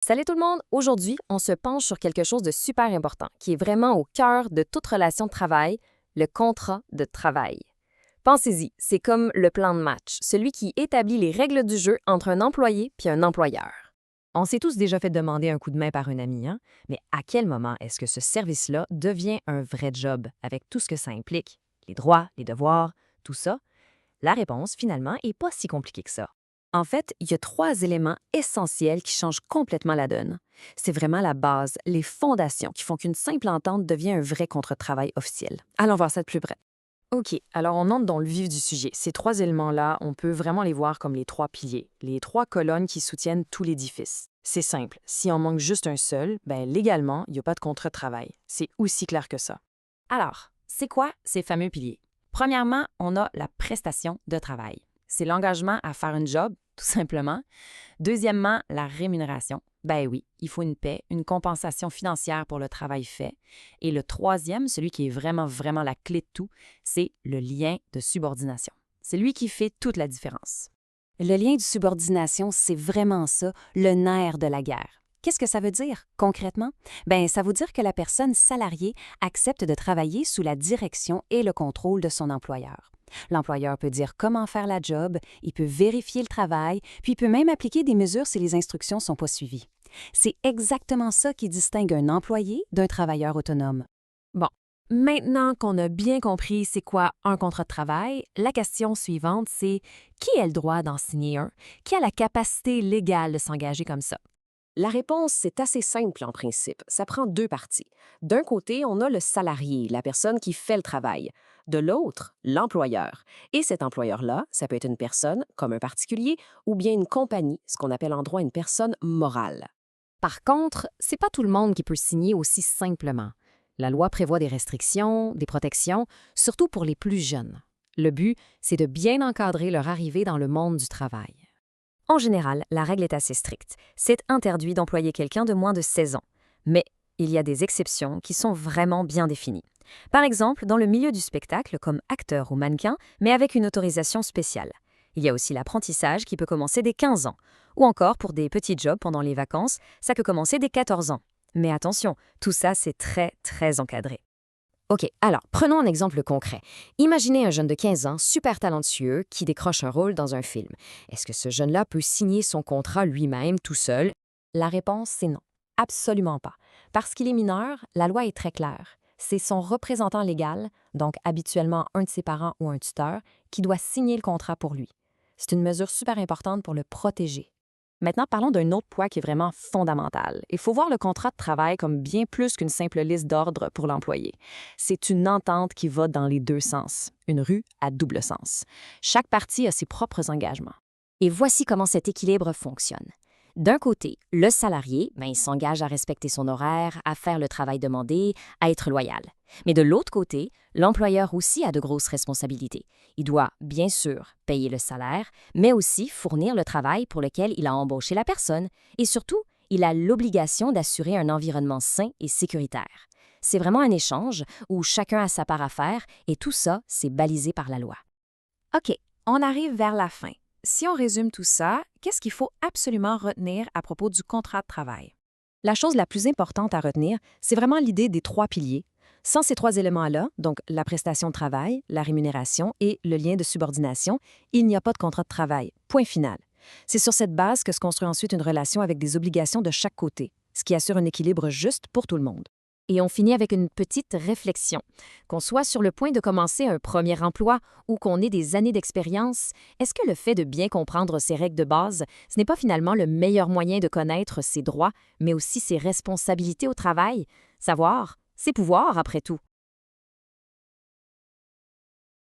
Salut tout le monde! Aujourd'hui, on se penche sur quelque chose de super important qui est vraiment au cœur de toute relation de travail, le contrat de travail. Pensez-y, c'est comme le plan de match, celui qui établit les règles du jeu entre un employé puis un employeur. On s'est tous déjà fait demander un coup de main par un ami, hein? Mais à quel moment est-ce que ce service-là devient un vrai job, avec tout ce que ça implique? Les droits, les devoirs, tout ça? La réponse, finalement, est pas si compliquée que ça. En fait, il y a trois éléments essentiels qui changent complètement la donne. C'est vraiment la base, les fondations qui font qu'une simple entente devient un vrai contrat de travail officiel. Allons voir ça de plus près. OK, alors on entre dans le vif du sujet. Ces trois éléments-là, on peut vraiment les voir comme les trois piliers, les trois colonnes qui soutiennent tout l'édifice. C'est simple, si on manque juste un seul, légalement, il n'y a pas de contrat de travail. C'est aussi clair que ça. Alors, c'est quoi ces fameux piliers? Premièrement, on a la prestation de travail. C'est l'engagement à faire un job, tout simplement. Deuxièmement, la rémunération. Ben oui, il faut une paie, une compensation financière pour le travail fait. Et le troisième, celui qui est vraiment la clé de tout, c'est le lien de subordination. C'est lui qui fait toute la différence. Le lien de subordination, c'est vraiment ça, le nerf de la guerre. Qu'est-ce que ça veut dire, concrètement? Ça veut dire que la personne salariée accepte de travailler sous la direction et le contrôle de son employeur. L'employeur peut dire comment faire la job, il peut vérifier le travail, puis il peut même appliquer des mesures si les instructions ne sont pas suivies. C'est exactement ça qui distingue un employé d'un travailleur autonome. Bon, maintenant qu'on a bien compris c'est quoi un contrat de travail, la question suivante, c'est qui a le droit d'en signer un? Qui a la capacité légale de s'engager comme ça? La réponse, c'est assez simple en principe. Ça prend deux parties. D'un côté, on a le salarié, la personne qui fait le travail. De l'autre, l'employeur. Et cet employeur-là, ça peut être une personne, comme un particulier, ou bien une compagnie, ce qu'on appelle en droit une personne morale. Par contre, c'est pas tout le monde qui peut signer aussi simplement. La loi prévoit des restrictions, des protections, surtout pour les plus jeunes. Le but, c'est de bien encadrer leur arrivée dans le monde du travail. En général, la règle est assez stricte. C'est interdit d'employer quelqu'un de moins de 16 ans. Mais il y a des exceptions qui sont vraiment bien définies. Par exemple, dans le milieu du spectacle, comme acteur ou mannequin, mais avec une autorisation spéciale. Il y a aussi l'apprentissage qui peut commencer dès 15 ans. Ou encore, pour des petits jobs pendant les vacances, ça peut commencer dès 14 ans. Mais attention, tout ça, c'est très encadré. OK, alors, prenons un exemple concret. Imaginez un jeune de 15 ans, super talentueux, qui décroche un rôle dans un film. Est-ce que ce jeune-là peut signer son contrat lui-même, tout seul? La réponse, c'est non. Absolument pas. Parce qu'il est mineur, la loi est très claire. C'est son représentant légal, donc habituellement un de ses parents ou un tuteur, qui doit signer le contrat pour lui. C'est une mesure super importante pour le protéger. Maintenant, parlons d'un autre point qui est vraiment fondamental. Il faut voir le contrat de travail comme bien plus qu'une simple liste d'ordres pour l'employé. C'est une entente qui va dans les deux sens, une rue à double sens. Chaque partie a ses propres engagements. Et voici comment cet équilibre fonctionne. D'un côté, le salarié, il s'engage à respecter son horaire, à faire le travail demandé, à être loyal. Mais de l'autre côté, l'employeur aussi a de grosses responsabilités. Il doit, bien sûr, payer le salaire, mais aussi fournir le travail pour lequel il a embauché la personne. Et surtout, il a l'obligation d'assurer un environnement sain et sécuritaire. C'est vraiment un échange où chacun a sa part à faire et tout ça, c'est balisé par la loi. OK, on arrive vers la fin. Si on résume tout ça, qu'est-ce qu'il faut absolument retenir à propos du contrat de travail? La chose la plus importante à retenir, c'est vraiment l'idée des trois piliers. Sans ces trois éléments-là, donc la prestation de travail, la rémunération et le lien de subordination, il n'y a pas de contrat de travail. Point final. C'est sur cette base que se construit ensuite une relation avec des obligations de chaque côté, ce qui assure un équilibre juste pour tout le monde. Et on finit avec une petite réflexion. Qu'on soit sur le point de commencer un premier emploi ou qu'on ait des années d'expérience, est-ce que le fait de bien comprendre ces règles de base, ce n'est pas finalement le meilleur moyen de connaître ses droits, mais aussi ses responsabilités au travail? Savoir, c'est pouvoir après tout.